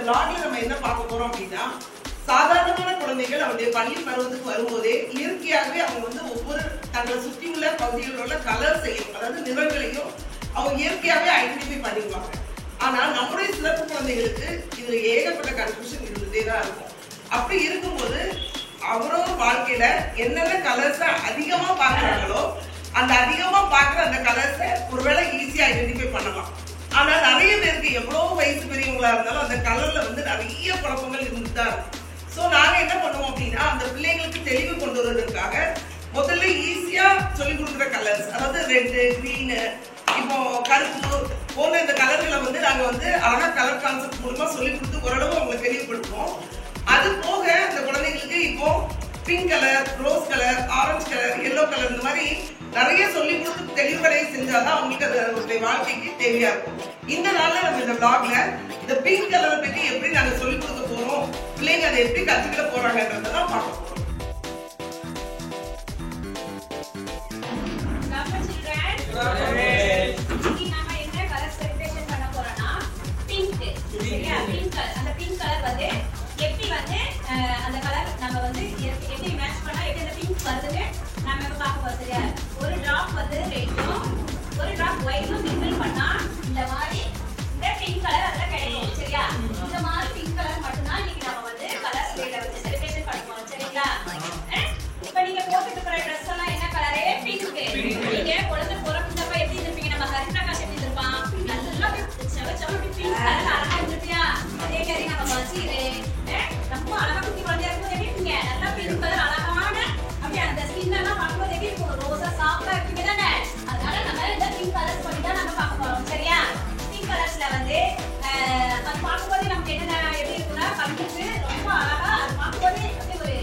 vlogல நம்ம என்ன பார்க்க போறோம் அப்படின்னா சாதாரணமான குழந்தைகள் அவருடைய பள்ளி பருவத்துக்கு வரும்போதே இயற்கையாகவே அவங்க வந்து ஒவ்வொரு தங்களை சுற்றி உள்ள பகுதிகளில் உள்ள கலர்ஸையும் அதாவது நிறங்களையும் அவங்க இயற்கையாகவே ஐடென்டிஃபை பண்ணிடுவாங்க. ஆனா நம்முடைய சிறப்பு குழந்தைகளுக்கு இதுல ஏகப்பட்ட கன்ஃபியூஷன் இருந்துட்டே தான் இருக்கும். அப்படி இருக்கும்போது அவரோட வாழ்க்கையில என்னென்ன கலர்ஸை அதிகமா பாக்குறாங்களோ அந்த அதிகமா பாக்குற அந்த கலர்ஸை ஒருவேளை ஈஸியா ஐடென்டிஃபை பண்ணலாம். ஆனா நிறைய பேருக்கு எவ்வளவு வயசு பெரியவங்களா இருந்தாலும் அந்த கலர்ல வந்து நிறைய குழப்பங்கள் இருந்துட்டு தான் இருக்கும். ஸோ நாங்க என்ன பண்ணுவோம் அப்படின்னா அந்த பிள்ளைங்களுக்கு தெளிவு கொண்டு வருவதற்காக முதல்ல ஈஸியா சொல்லி கொடுக்குற கலர்ஸ், அதாவது ரெட்டு, கிரீனு, இப்போ கருப்பு போன்ற இந்த கலர்களை வந்து நாங்க வந்து அழகா கலர் கான்செப்ட் மூலமா சொல்லி கொடுத்து ஓரளவு அவங்களை தெளிவுபடுத்துவோம். அது போக அந்த குழந்தைங்களுக்கு இப்போ pink colour, rose colour, orange colour, yellow colour இந்த மாதிரி நிறைய சொல்லி கொடுத்து தெளிவுகளை செஞ்சாதான் அவங்களுக்கு அது வாழ்க்கைக்கு தேவையா இருக்கும். இந்த நாள்ல நம்ம இந்த vlogல இந்த பிங்க் கலரை பத்தி எப்படி நாங்க சொல்லி கொடுக்க போறோம், பிள்ளைங்க அதை எப்படி கத்துக்கிட போறாங்கன்றதான் பார்க்க போறோம். அந்த கலர் நம்ம வந்து எப்படி மேட்ச் பண்ணா எப்படி அந்த பிங்க் வருதுன்னு நம்ம இப்ப பார்க்க போறோம். சரியா? ஒரு டிராப் வந்து ரெட்டும் ஒரு டிராப் ஒயிட்டும் மிக்ஸ் பண்ணா இந்த மாதிரி இந்த பிங்க் கலர் அதுல கிடைக்கும். சரியா? இந்த மாதிரி பிங்க் கலர் மட்டும் தான் இன்னைக்கு நம்ம வந்து கலர் ஸ்லேட்ல வச்சு செலிப்ரேஷன் பண்ண போறோம். சரிங்களா? இப்போ நீங்க போட்டுட்டு போற Dress எல்லாம் என்ன கலரே? பிங்க். நீங்க குழந்தை பிறந்தப்ப எப்படி இருப்பீங்க? நம்ம ஹரிபிரகாஷ் எப்படி இருப்பான்? நல்லா செவ பிங்க் கலர் அழகா இருந்துட்டியா? அதே மாதிரி நம்ம வசீரே ரொம்ப அழகா குட்டி குழந்தையா இருக்கும். எப்படி இருப்பீங்க? நல்லா பிங்க் கலர் அழகான அப்படியே அந்த ஸ்கின் எல்லாம் பார்க்கும்போது எப்படி இருக்கும்? ரோஸா சாஃப்டா இருப்பீங்க தானே? அதனால நம்ம இந்த பிங்க் கலர்ஸ் பண்ணி தான் நம்ம பார்க்க போறோம். சரியா? பிங்க் கலர்ஸ்ல வந்து அது பார்க்கும்போது நமக்கு என்ன எப்படி இருக்குன்னா கண்ணுக்கு ரொம்ப அழகா அது பார்க்கும்போது அப்படியே ஒரு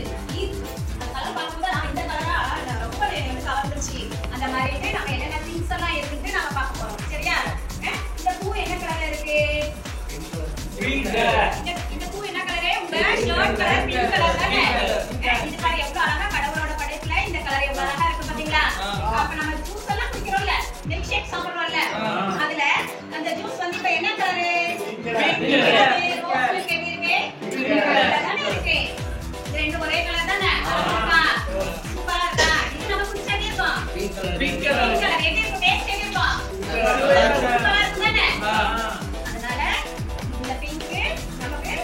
அந்த கலர் பார்க்கும்போது இந்த கலரா ரொம்ப எனக்கு கவர்ந்துச்சு. அந்த மாதிரி நம்ம என்னென்ன திங்ஸ் எல்லாம் இருக்குன்னு நம்ம பார்க்க போறோம். சரியா? இந்த பூ என்ன கலர்ல இருக்கு? இந்த பூ என்ன கலரு? உங்க ஷர்ட் கலர் பிங்க் கலர் தானே? இது பாரு எவ்வளவு அழகா கடவுளோட படைப்புல இந்த கலர் எவ்வளவு அழகா இருக்கு பாத்தீங்களா? அப்ப நம்ம ஜூஸ் எல்லாம் குடிக்கிறோம்ல, மில்க் ஷேக் சாப்பிடுறோம்ல, அதுல அந்த ஜூஸ் வந்து இப்ப என்ன கலரு? ரோஸ் மில்க் எப்படி இருக்கு? பிங்க் கலர் தானே இருக்கு. இது ரெண்டும் ஒரே கலர் தானே? சூப்பரா இருக்கா? இது நம்ம குடிச்சா எப்படி இருக்கும்? Pink colour. எப்படி இருக்கும்? டேஸ்ட் எப்படி இருக்கும்? சூப்பரா இருக்கு தானே? அதனால இந்த பிங்க் நமக்கு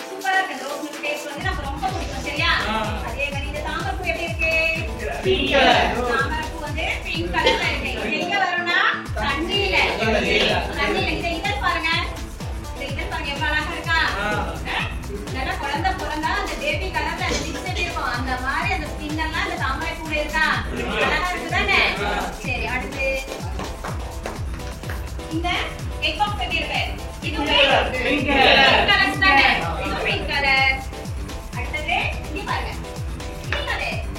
சூப்பரா இருக்கு. ரோஸ் மில்க் டேஸ்ட் வந்து நமக்கு ரொம்ப பிடிக்கும். சரியா? அதே மாதிரி இந்த தாமரை பூ எப்படி இருக்கு? Pink colour. தாமரை பூ வந்து பிங்க் கலர்ல இருக்கு. இது எங்க வரும்னா தண்ணியில. தண்ணியில இந்த இதழ் பாருங்க. இந்த இதழ் பாருங்க எவ்வளவு அழகா இருக்கா? நல்லா குழந்தை பிறந்தா அந்த பேபி கலர்ல அந்த லிப்ஸ் எப்படி இருக்கும்? அந்த மாதிரி அந்த ஸ்கின் எல்லாம் அந்த தாமரை பூல இருக்கா? அழகா இருக்கு தானே? சரி, அடுத்து இந்த எக் பாக்ஸ் எப்படி இருக்கு? இது பிங்க் கலர் தானே? இது பிங்க் கலர். அடுத்து இங்க பாருங்க. இது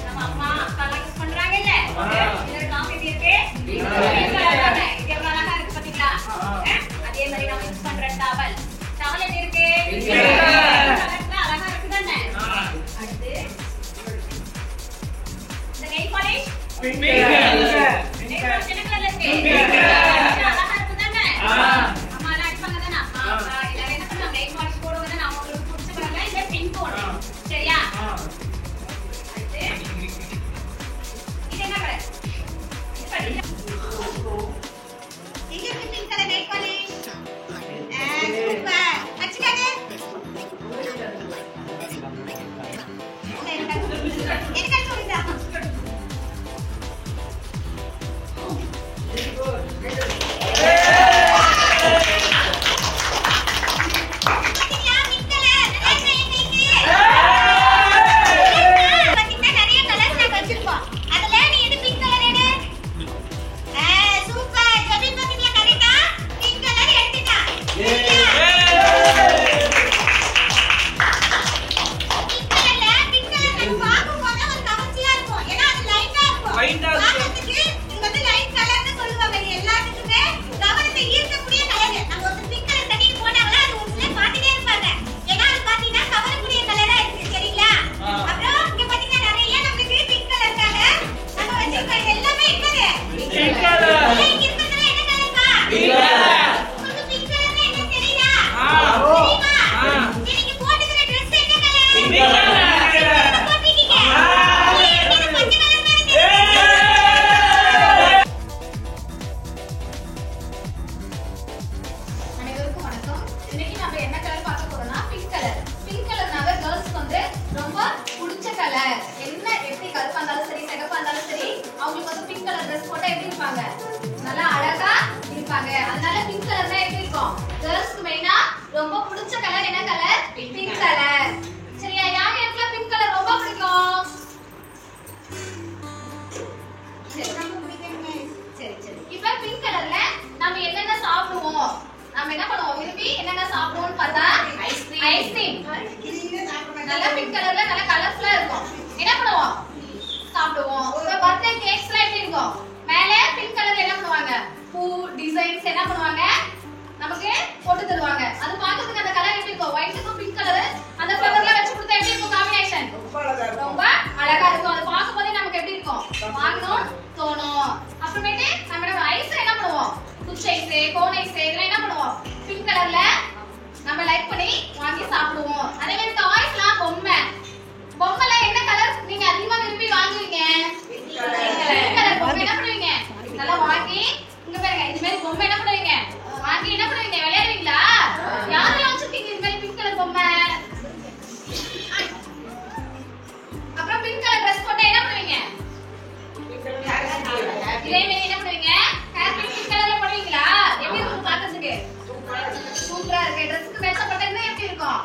நம்ம அம்மா அப்பா எல்லாம் யூஸ் பண்றாங்கல்ல, இதோட டாப் எப்படி இருக்கு? பிங்க் கலர் தானே? இது எவ்வளவு அழகா இருக்கு பாத்தீங்களா? அதே மாதிரி நம்ம யூஸ் பண்ற டவல் எப்படி இருக்கு? பிங்க் கலர்ல அழகா இருக்கு தானே? அடுத்து இந்த nail polish pink colour. Nail polish என்ன கலர்ல இருக்கு? Pink colour. அழகா இருக்கு தானே? அம்மா எல்லாம் அடிப்பாங்க தானே? எல்லாரும் என்ன பண்ணுவாங்க? நெயில் பாலிஷ் போடுவாங்க தானே? அவங்களுக்கு பிடிச்ச கலர்ல இந்த பிங்க் போடணும். சரியா? அடுத்து இது என்ன கலர்? நம்ம என்ன கலர் பார்க்க போறோம்னா பிங்க் கலர். பிங்க் கலர்னால கேர்ள்ஸ்க்கு வந்து ரொம்ப பிடிச்ச கலர். என்ன எப்படி கருப்பா இருந்தாலும் சரி சிகப்பா இருந்தாலும் சரி அவங்களுக்கு வந்து பிங்க் கலர் ட்ரெஸ் போட்டா எப்படி இருப்பாங்க? நல்லா அழகா இருப்பாங்க. அதனால பிங்க் கலர் தான் எப்படி இருக்கும்? கேர்ள்ஸ்க்கு மெயினா ரொம்ப பிடிச்ச கலர் என்ன கலர்? Pink colour. சரியா? யார் யாருக்கெல்லாம் பிங்க் கலர் ரொம்ப பிடிக்கும்? சரி சரி. இப்போ பிங்க் கலர்ல நம்ம என்னென்ன சாப்பிடுவோம்? நம்ம என்ன பண்ணுவோம்? விரும்பி என்னென்ன சாப்பிடுவோம்னு பார்த்தா ஐஸ்கிரீம். நல்லா பிங்க் கலர்ல நல்லா கலர்ஃபுல்லா இருக்கும். என்ன பண்ணுவோம்? சாப்பிடுவோம். இப்போ பர்த்டே கேக்ஸ்லாம் எப்படி இருக்கும்? மேல பிங்க் கலர்ல என்ன பண்ணுவாங்க? பூ டிசைன்ஸ் என்ன பண்ணுவாங்க? நமக்கு போட்டு தருவாங்க. அது பார்க்கிறதுக்கு அந்த கலர் எப்படி இருக்கும்? ஒயிட்க்கும் பிங்க் கலர் அந்த ஃப்ளவர்லாம் வச்சு கொடுத்தா எப்படி இருக்கும் காம்பினேஷன்? ரொம்ப அழகா இருக்கும். அது பார்க்கும்போதே நமக்கு எப்படி இருக்கும்? வாங்கணும் தோணும். அப்புறமேட்டு நம்ம ஐஸ் என்ன பண்ணுவோம்? குச்சி ஐஸ், கோன் ஐஸ் இதெல்லாம் என்ன பண்ணுவோம்? பிங்க் கலர்ல நம்ம லைக் பண்ணி வாங்கி சாப்பிடுவோம். அதே மாதிரி டாய்ஸ்லாம் பொம்மைல என்ன கலர் நீங்க அதிகமா விரும்பி வாங்குவீங்க? பிங்க் கலர் பொம்மை என்ன பண்ணுவீங்க? நல்லா வாங்கி இங்க பாருங்க இந்த மாதிரி பொம்மை என்ன பண்ணுவீங்க? வாங்கி என்ன பண்ணுவீங்க? விளையாடுவீங்களா? யாரெல்லாம் வச்சிருக்கீங்க இந்த மாதிரி பிங்க் கலர் பொம்மை? அப்புறம் பிங்க் கலர் ட்ரெஸ் போட்டா என்ன பண்ணுவீங்க? இதே மாதிரி என்ன பண்ணுவீங்க? ஹேர் பிங்க் கலர்ல பண்ணுவீங்களா? எப்படி இருக்கும் பார்க்கிறதுக்கு? சூப்பரா இருக்கு. ட்ரெஸ்க்கு மேட்சா போட்டா இன்னும் எப்படி இருக்கும்?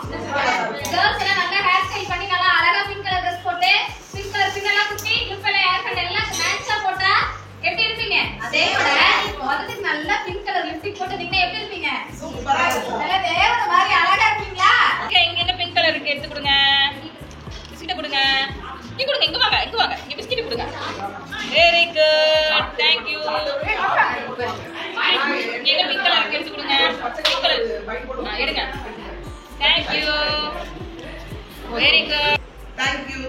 கேர்ள்ஸ் எல்லாம் நல்லா ஹேர் ஸ்டைல் பண்ணி நல்லா அழகா பிங்க் கலர் ட்ரெஸ் போட்டு பிங்க் கலர் பின்னெல்லாம் குத்தி கிளிப் எல்லாம் ஹேர் கட் எல்லாம் மேட்சா போட்டா எப்படி இருப்பீங்க? அதே போல முதல்ல நல்லா பிங்க் கலர் லிப்ஸ்டிக் போட்டுட்டீங்கன்னா எப்படி இருப்பீங்க? சூப்பரா இருக்கும். நல்லா தேவதை மாதிரி அழகா இருப்பீங்களா? ஓகே, இங்க என்ன பிங்க் கலர் இருக்கு? எடுத்து கொடுங்க. பிஸ்கட் கொடுங்க. இங்க கொடுங்க. இங்க வாங்க. இங்க வாங்க. இங்க பிஸ்கட் கொடுங்க. Very good. Thank you. இங்க என்ன பிங்க் கலர் இருக்கு? எடுத்து கொடுங்க. பிங்க் கலர் எடுங்க. Thank you. Very good. Thank you.